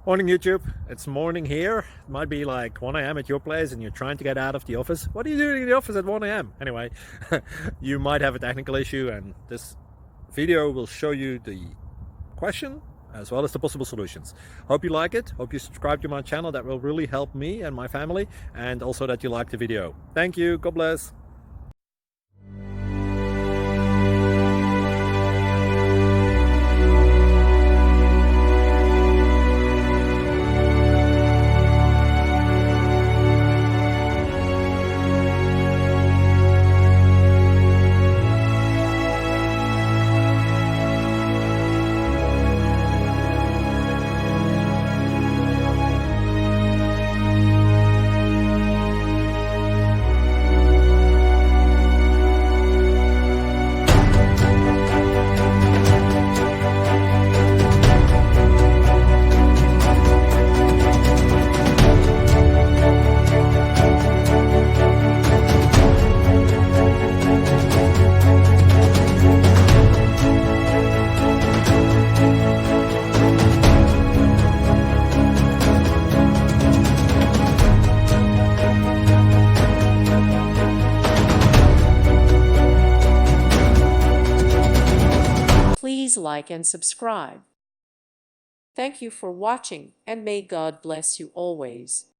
Morning YouTube, it's morning here. It might be like 1 a.m. at your place and you're trying to get out of the office. What are you doing in the office at 1 a.m.? Anyway, you might have a technical issue and this video will show you the question as well as the possible solutions. Hope you like it, hope you subscribe to my channel. That will really help me and my family, and also that you like the video. Thank you, God bless. Please like and subscribe. Thank you for watching, and may God bless you always.